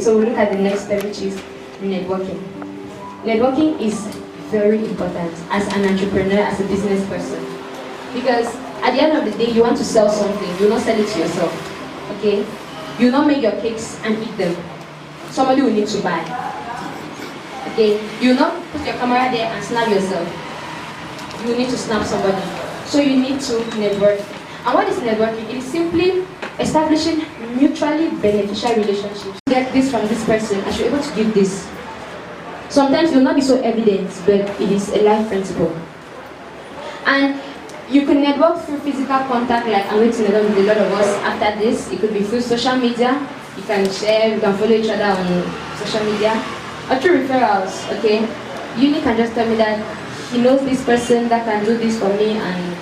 So we look at the next step, which is networking. Networking is very important as an entrepreneur, as a business person. Because at the end of the day, you want to sell something, you will not sell it to yourself. Okay? You will not make your cakes and eat them. Somebody will need to buy. Okay? You will not put your camera there and snap yourself. You will need to snap somebody. So you need to network. And what is networking? It is simply establishing mutually beneficial relationships. Get this from this person, I should be able to give this. Sometimes it will not be so evident, but it is a life principle. And you can network through physical contact, like I'm going to network with a lot of us after this. It could be through social media. You can share, you can follow each other on social media. Or through referrals, okay? You can just tell me that he knows this person that can do this for me, and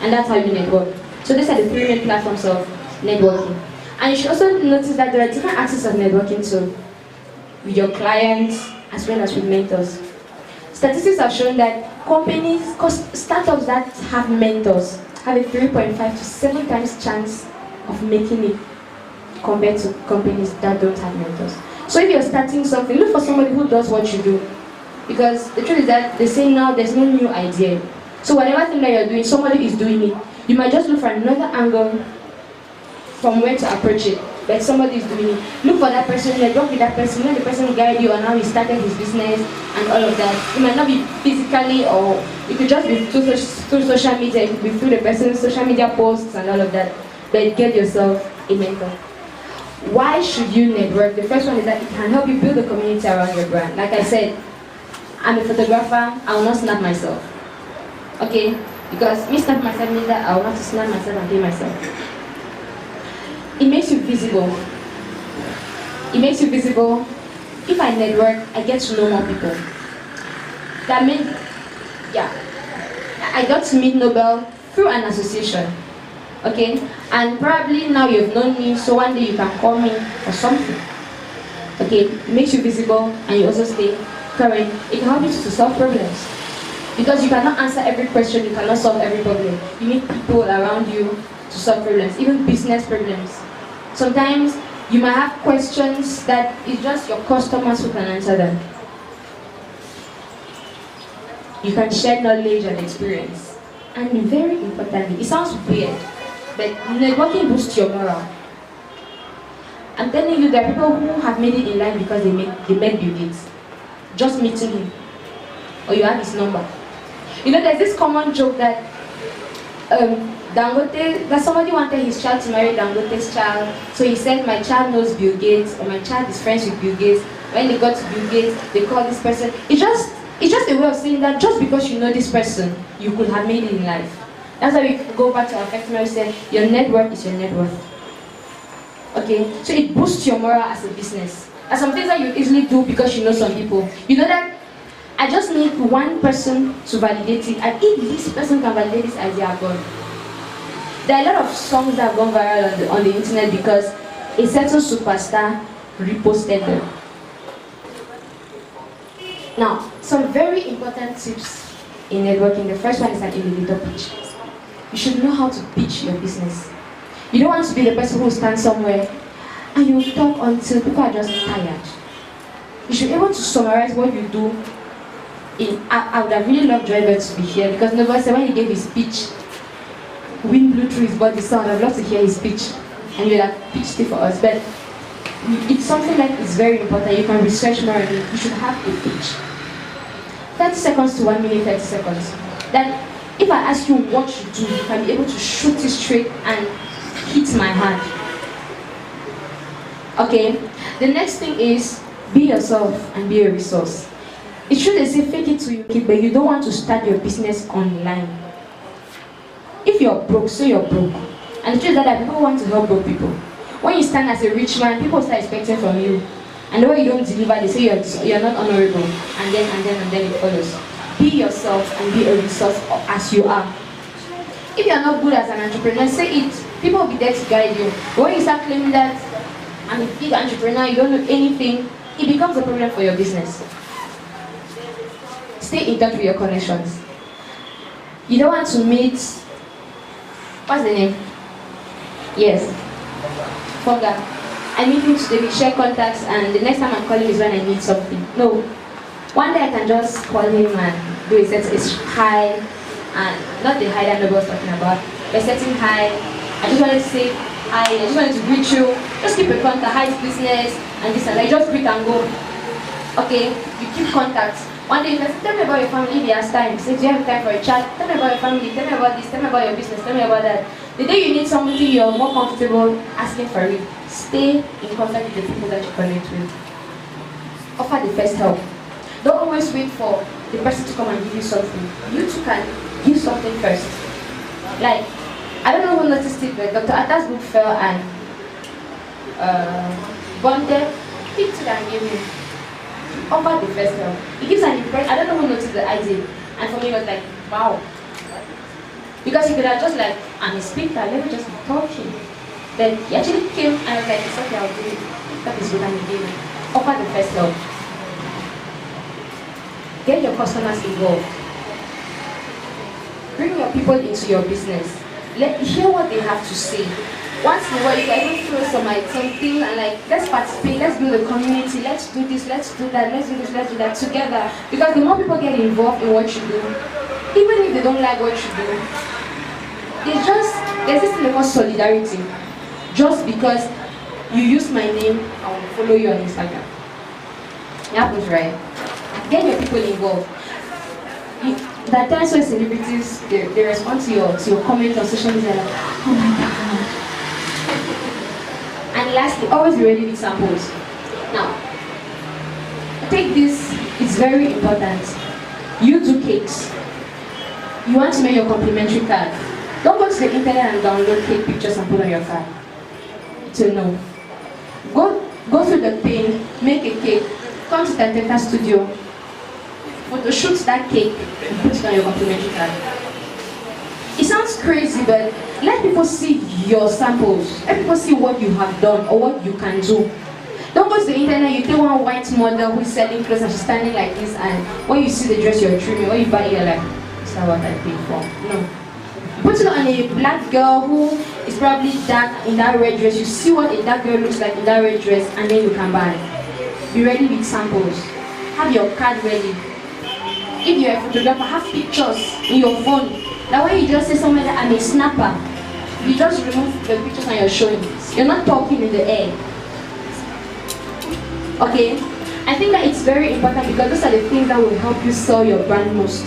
and that's how you network. So these are the three main platforms of networking. And you should also notice that there are different axes of networking too, with your clients as well as with mentors. Statistics have shown that companies, startups that have mentors have a 3.5 to 7 times chance of making it compared to companies that don't have mentors. So if you're starting something, look for somebody who does what you do. Because the truth is that they say now there's no new idea. So whatever thing that you're doing, somebody is doing it. You might just look for another angle from where to approach it, but somebody is doing it. Look for that person, network with that person, let the person guide you on how he started his business and all of that. It might not be physically, or it could just be through social media, it could be through the person's social media posts and all of that. But get yourself a mentor. Why should you network? The first one is that it can help you build a community around your brand. Like I said, I'm a photographer, I will not snap myself. Okay? Because me snap myself means that I will have to snap myself and pay myself. It makes you visible. It makes you visible. If I network, I get to know more people. That means, yeah, I got to meet Nobel through an association. Okay? And probably now you've known me, so one day you can call me for something. Okay? It makes you visible and you also stay current. It can help you to solve problems. Because you cannot answer every question, you cannot solve every problem. You need people around you to solve problems, even business problems. Sometimes you might have questions that it's just your customers who can answer them. You can share knowledge and experience. And very importantly, it sounds weird, but networking boosts your morale. I'm telling you, there are people who have made it in life because they met Bill Gates. Just meeting him. Or you have his number. There's this common joke that Dangote, that somebody wanted his child to marry Dangote's child, so he said, my child knows Bill Gates, or my child is friends with Bill Gates. When they got to Bill Gates, they call this person. It's just a way of saying that just because you know this person, you could have made it in life. That's why we go back to our first we said, your network is your net worth. Okay? So it boosts your morale as a business. There's some things that you easily do because you know some people. You know that I just need one person to validate it, and if this person can validate this idea, I'm gone. There are a lot of songs that have gone viral on the internet because a certain superstar reposted them. Now, some very important tips in networking. The first one is an elevator pitch. You should know how to pitch your business. You don't want to be the person who stands somewhere and you talk until people are just tired. You should be able to summarize what you do. I would have really loved Joybert to be here because Nobel said when he gave his speech, wind blew through his body sound. I'd love to hear his speech and he would have pitched it for us. But it's something that is very important. You can research more on it. You should have a pitch. 30 seconds to 1 minute, 30 seconds. That if I ask you what you do, you can be able to shoot it straight and hit my heart. Okay? The next thing is be yourself and be a resource. It's true they say fake it till you make it, but you don't want to start your business online. If you're broke, say you're broke. And the truth is that people want to help broke people. When you stand as a rich man, people start expecting from you. And the way you don't deliver, they say you're not honorable. And then it follows. Be yourself and be a resource as you are. If you're not good as an entrepreneur, say it. People will be there to guide you. But when you start claiming that I'm a big entrepreneur, you don't know anything, it becomes a problem for your business. Stay in touch with your connections. You don't want to meet, what's the name? Yes, Fonga. I need him today, we share contacts, and the next time I call him is when I need something. No. One day I can just call him and do a setting hi, and not the hi that nobody was talking about, but setting hi. I just wanted to say hi, I just wanted to greet you. Just keep a contact, hi to business, and this and that. Just greet and go. Okay, you keep contacts. One day you can say, tell me about your family if he has time. Say, do you have time for a chat? Tell me about your family, tell me about this, tell me about your business, tell me about that. The day you need something you're more comfortable asking for it, stay in contact with the people that you connect with. Offer the first help. Don't always wait for the person to come and give you something. You too can give something first. Like, I don't know who noticed it, but Dr. Atta's book fell and Bonte picked it and gave him. Offer the first help. It gives an impression. I don't know who noticed the idea. And for me, it was like, wow. Because he could have just like, I'm a speaker, let me just be talking. Then he actually came and I was like, it's okay, I'll do it. That is what I'm doing. Offer the first help. Get your customers involved. Bring your people into your business. Hear what they have to say. Once in a while, you can even throw something and like, let's participate, let's build a community, let's do this, let's do that, let's do this, let's do that together. Because the more people get involved in what you do, even if they don't like what you do, there's this thing called solidarity. Just because you use my name, I will follow you on Instagram. It happens, right? Get your people involved. There are times when celebrities, they respond to your comments on social media like, oh my God. And lastly, always be ready with samples. Now, take this, it's very important. You do cakes. You want to make your complimentary card. Don't go to the internet and download cake pictures and put on your card. So no. Go through the pain, make a cake, come to Tantenta Studio, photo shoot that cake and put it on your complimentary card. It sounds crazy, but let people see your samples. Let people see what you have done or what you can do. Don't go to the internet, you take one white model who is selling clothes and she's standing like this, and when you see the dress you're trimming, when you buy it, you're like, is that what I paid for? No. Put it on a black girl who is probably dark in that red dress. You see what a dark girl looks like in that red dress, and then you can buy. Be ready with samples. Have your card ready. If you're a photographer, have pictures in your phone. That way you just say somewhere that I'm a snapper. You just remove the pictures and you're showing. You're not talking in the air. Okay? I think that it's very important because those are the things that will help you sell your brand most.